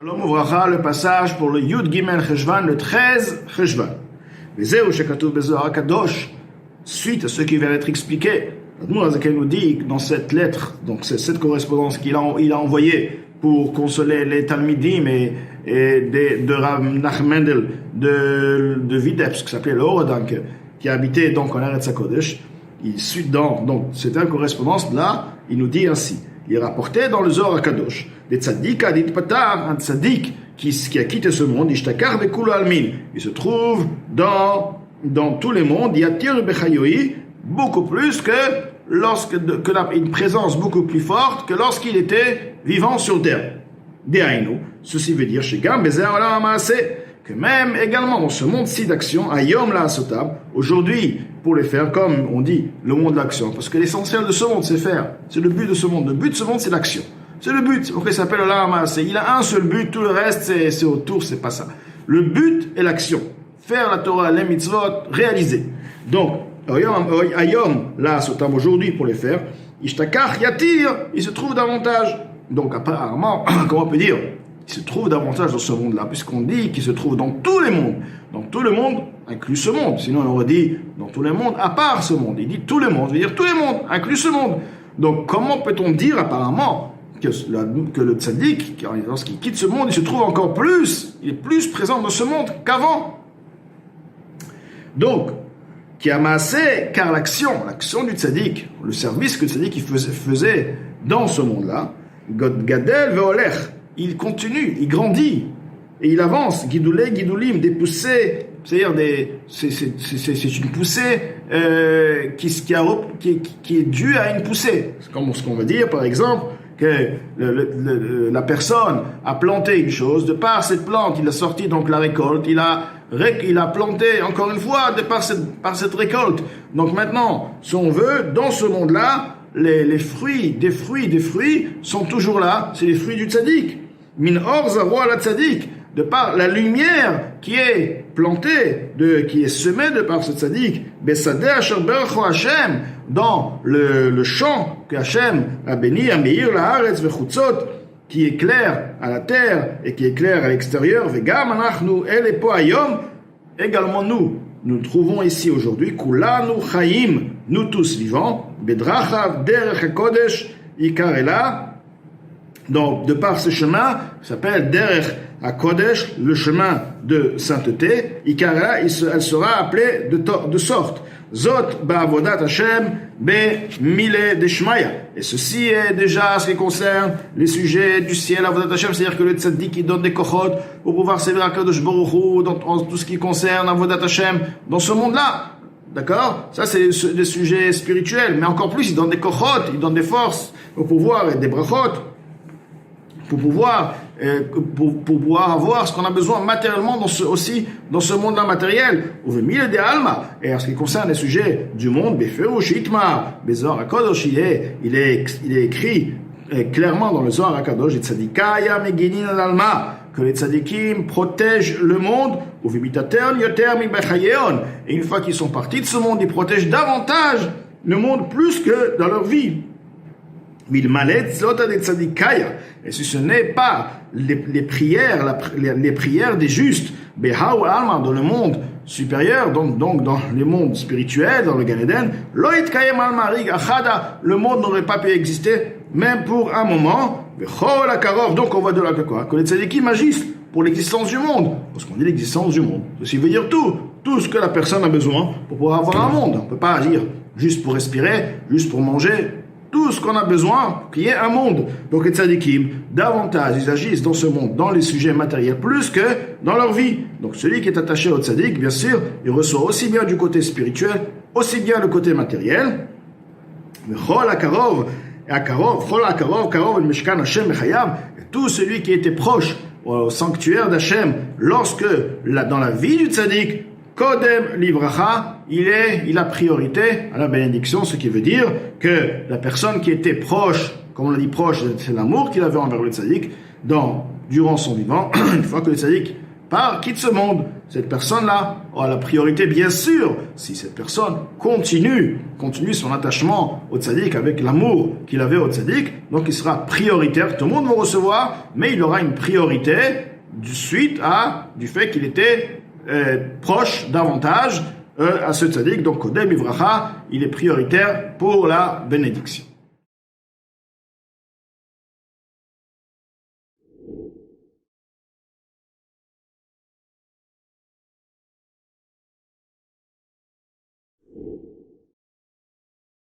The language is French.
Shalom Uvracha, le passage pour le Yud Gimel Cheshvan, le 13 Cheshvan. Vezeu shekatuv bezohar kadosh, suite à ce qui vient d'être expliqué, l'Admour HaZaken nous dit dans cette lettre, donc c'est cette correspondance qu'il a envoyée pour consoler les Talmidim et de Rav Nachman Mendel de Vitebsk, qui s'appelait le Horodank, qui habitait donc en Eretz HaKodesh. Donc c'était une correspondance là, il nous dit ainsi. Il est rapporté dans le Zohar HaKadosh, des tzaddik adit patar, un tzaddik qui a quitté ce monde, ishtakar bekulu almin. Il se trouve dans tous les mondes, yatir bechayoi, beaucoup plus une présence beaucoup plus forte que lorsqu'il était vivant sur terre. Dehainu, ceci veut dire shegam bezer olam ha'maaseh, que même également dans ce monde-ci d'action, ayom la'asotam, aujourd'hui, pour les faire, comme on dit, le monde de l'action, parce que l'essentiel de ce monde, c'est faire, c'est le but de ce monde. Le but de ce monde, c'est l'action. C'est le but, c'est pourquoi il s'appelle olam ha'maaseh. Il a un seul but, tout le reste, c'est autour, c'est pas ça. Le but est l'action. Faire la Torah, les mitzvot, réaliser. Donc, ayom la'asotam, aujourd'hui, pour les faire, ishtakach yatir, il se trouve davantage. Donc, apparemment, comment on peut dire, il se trouve davantage dans ce monde-là, puisqu'on dit qu'il se trouve dans tous les mondes. Dans tout le monde, inclus ce monde. Sinon, on aurait dit dans tous les mondes, à part ce monde. Il dit tout le monde, veut dire tous les mondes, inclus ce monde. Donc, comment peut-on dire apparemment que le tzaddik, lorsqu'il quitte ce monde, il se trouve encore plus, il est plus présent dans ce monde qu'avant. Donc, qui a massé, car l'action du tzaddik, le service que le tzaddik faisait dans ce monde-là, gadel ve'olech, il continue, il grandit et il avance. Gidoulé, gidoulim, des poussées, c'est-à-dire c'est une poussée qui est due à une poussée. C'est comme ce qu'on veut dire, par exemple, que la personne a planté une chose, de par cette plante, il a sorti donc la récolte, il a planté encore une fois par cette récolte. Donc maintenant, si on veut, dans ce monde-là, les fruits, des fruits sont toujours là, c'est les fruits du tzaddik. Min or zavo la tzaddik, de par la lumière qui est plantée, qui est semée de par ce tzaddik, besadeh asher berecho Hashem, dans le champ que Hashem a béni, a meir la'aretz vechutzot, qui éclaire à la terre et qui éclaire à l'extérieur, vegam anachnu ele po hayom, également nous trouvons ici aujourd'hui, kulanu chayim, nous tous vivants, bedrachav derech hakodesh ikarela. Donc, de par ce chemin, s'appelle Derech HaKodesh, le chemin de sainteté, Ikara, elle sera appelée de sorte. Zot ba'avodat Hashem be-mile deshmaya. Et ceci est déjà ce qui concerne les sujets du ciel, avodat Hashem, c'est-à-dire que le tzaddik qui donne des kochot pour pouvoir servir à Kadosh Baruch Hu dans tout ce qui concerne avodat Hashem dans ce monde-là. D'accord? Ça, c'est des sujets spirituels. Mais encore plus, il donne des kochot, il donne des forces au pouvoir et des brachot. Pour pouvoir avoir ce qu'on a besoin matériellement dans ce monde-là matériel. Et en ce qui concerne les sujets du monde, il est écrit clairement dans le Zohar HaKadosh, que les tzadikim protègent le monde, et une fois qu'ils sont partis de ce monde, ils protègent davantage le monde plus que dans leur vie. Et si ce n'est pas les prières des justes, dans le monde supérieur, donc dans les mondes spirituels, dans le Gan Eden, le monde n'aurait pas pu exister, même pour un moment. Donc on voit de là que quoi? Que les tzadikim agissent pour l'existence du monde. Parce qu'on dit l'existence du monde. Ceci veut dire tout ce que la personne a besoin pour pouvoir avoir un monde. On ne peut pas agir juste pour respirer, juste pour manger. Tout ce qu'on a besoin, qu'il y ait un monde. Donc les tzadikim, davantage, ils agissent dans ce monde, dans les sujets matériels, plus que dans leur vie. Donc celui qui est attaché au tzadik, bien sûr, il reçoit aussi bien du côté spirituel, aussi bien le côté matériel. Et tout celui qui était proche au sanctuaire d'Hachem, lorsque, dans la vie du tzadik, Kodem livracha, il a priorité à la bénédiction, ce qui veut dire que la personne qui était proche, comme on l'a dit proche, c'est l'amour qu'il avait envers le tzaddik durant son vivant. Une fois que le tzaddik part quitte ce monde. Cette personne-là aura la priorité, bien sûr, si cette personne continue son attachement au tzaddik avec l'amour qu'il avait au tzaddik, donc il sera prioritaire. Tout le monde va recevoir, mais il aura une priorité suite du fait qu'il était proche davantage à ce tzaddik. Donc, Kodem Ivracha, il est prioritaire pour la bénédiction.